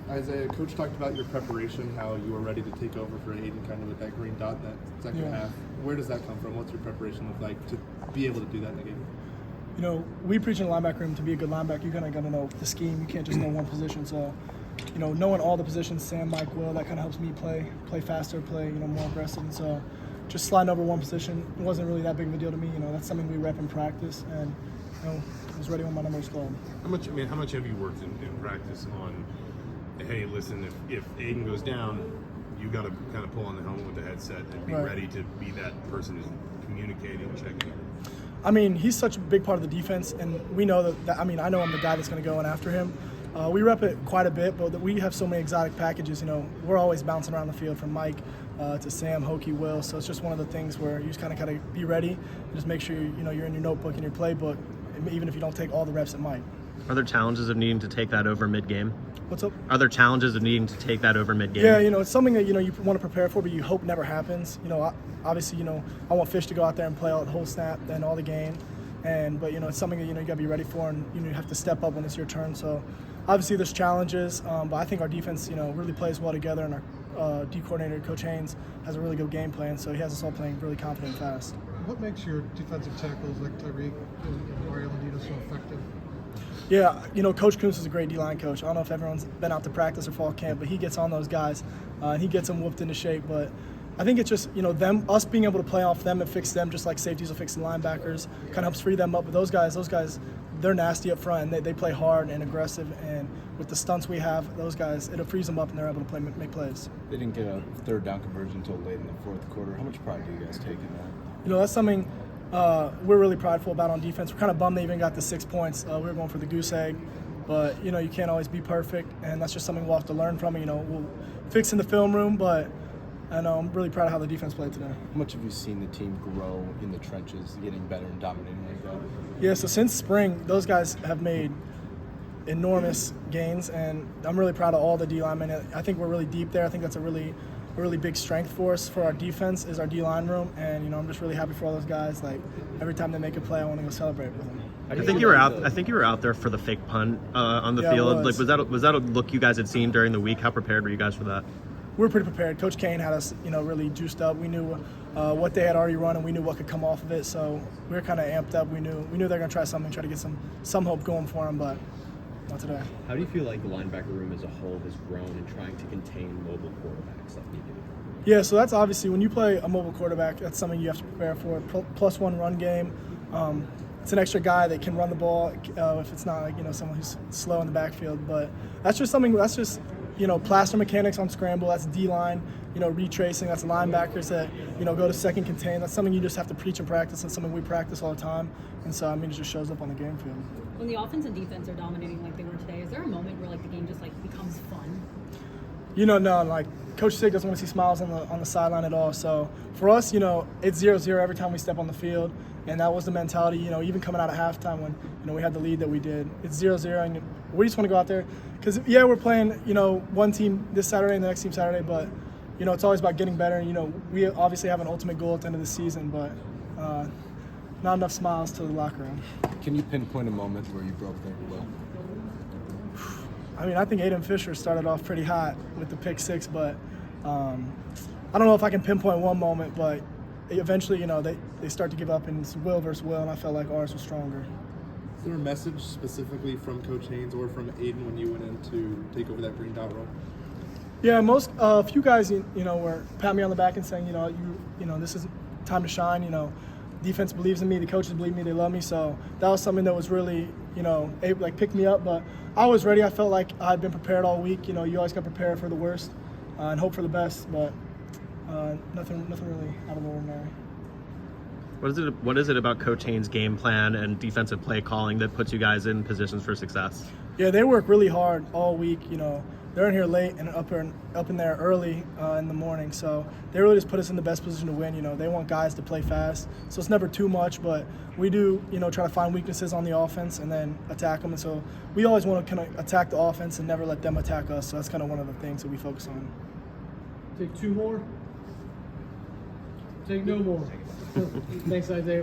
Isaiah, Coach talked about your preparation, how you were ready to take over for Aiden kind of with that green dot in that second half. Where does that come from? What's your preparation look like to be able to do that in the game? You know, we preach in the linebacker room to be a good linebacker, you're going to know the scheme. You can't just know one position. So, you know, knowing all the positions, Sam, Mike, Will, that kind of helps me play faster, play, you know, more aggressive. And so just sliding over one position wasn't really that big of a deal to me. You know, that's something we rep in practice. And, you know, I was ready when my number was called. How much have you worked in practice on, hey, listen, if Aiden goes down, you got to kind of pull on the helmet with the headset and be ready to be that person who's communicating, checking. I mean, he's such a big part of the defense, and we know that I know I'm the guy that's going to go in after him. We rep it quite a bit, but we have so many exotic packages. You know, we're always bouncing around the field from Mike to Sam, Hokey, Will. So it's just one of the things where you just kind of got to be ready and just make sure you're in your notebook and your playbook, even if you don't take all the reps at Mike. Are there challenges of needing to take that over mid-game? What's up? Are there challenges of needing to take that over mid-game? Yeah, you know, it's something that, you know, you want to prepare for, but you hope never happens. You know, obviously, you know, I want Fish to go out there and play all the whole snap and all the game. But, you know, it's something that, you know, you got to be ready for, and, you know, you have to step up when it's your turn. So, obviously, there's challenges, but I think our defense, you know, really plays well together, and our D coordinator, Coach Haynes, has a really good game plan, so he has us all playing really confident and fast. What makes your defensive tackles like Tyreek and Mario Landino so effective? Yeah, you know, Coach Kuntz is a great D-line coach. I don't know if everyone's been out to practice or fall camp, but he gets on those guys, and he gets them whooped into shape. But I think it's just, you know, us being able to play off them and fix them just like safeties will fix the linebackers, kind of helps free them up. But those guys, they're nasty up front, and they play hard and aggressive. And with the stunts we have, those guys, it frees them up, and they're able to make plays. They didn't get a third down conversion until late in the fourth quarter. How much pride do you guys take in that? You know, that's something we're really prideful about on defense. We're kind of bummed they even got the 6 points. We were going for the goose egg. But, you know, you can't always be perfect, and that's just something we'll have to learn from. You know, we'll fix in the film room, but I know I'm really proud of how the defense played today. How much have you seen the team grow in the trenches, getting better and dominating like that? Yeah, so since spring, those guys have made enormous gains, and I'm really proud of all the D linemen. I think we're really deep there. I think that's a really big strength for us for our defense is our D-line room, and, you know, I'm just really happy for all those guys. Like, every time they make a play, I want to go celebrate with them. I think you were out there for the fake punt on the field. Was that a look you guys had seen during the week? How prepared were you guys for that? We were pretty prepared. Coach Kane had us, you know, really juiced up. We knew what they had already run, and we knew what could come off of it. So we were kind of amped up. We knew they were going to try something, try to get some hope going for them, but not today. How do you feel like the linebacker room as a whole has grown in trying to contain mobile quarterbacks like you do? Yeah, so that's obviously when you play a mobile quarterback, that's something you have to prepare for. +1 run game. It's an extra guy that can run the ball if it's not, like, you know, someone who's slow in the backfield. But that's just you know, plaster mechanics on scramble. That's D-line, you know, retracing. That's linebackers that, you know, go to second contain. That's something you just have to preach and practice. That's something we practice all the time. And so, I mean, it just shows up on the game field. When the offense and defense are dominating like they were today, is there a moment where, like, the game just, like, becomes fun? You know, no, like, Coach Sig doesn't want to see smiles on the sideline at all. So for us, you know, it's 0-0 every time we step on the field, and that was the mentality. You know, even coming out of halftime when, you know, we had the lead that we did, it's 0-0, and we just want to go out there because, yeah, we're playing, you know, one team this Saturday and the next team Saturday, but, you know, it's always about getting better. You know, we obviously have an ultimate goal at the end of the season, but not enough smiles to the locker room. Can you pinpoint a moment where you broke their will? I mean, I think Aiden Fisher started off pretty hot with the pick 6, but I don't know if I can pinpoint one moment, but eventually, you know, they start to give up, and it's Will versus Will, and I felt like ours was stronger. Is there a message specifically from Coach Haynes or from Aiden when you went in to take over that green dot role? Yeah, a few guys, you know, were patting me on the back and saying, you know, this is time to shine. You know, defense believes in me, the coaches believe in me, they love me. So that was something that was really, you know, picked me up. But I was ready. I felt like I'd been prepared all week. You know, you always got prepared for the worst and hope for the best. But nothing really out of the ordinary. What is it about Coach Haynes' game plan and defensive play calling that puts you guys in positions for success? Yeah, they work really hard all week. You know, they're in here late and up in there early in the morning. So they really just put us in the best position to win. You know, they want guys to play fast. So it's never too much, but we do, you know, try to find weaknesses on the offense and then attack them. And so we always want to kind of attack the offense and never let them attack us. So that's kind of one of the things that we focus on. Take 2 more. Take no more. Thanks, Isaiah.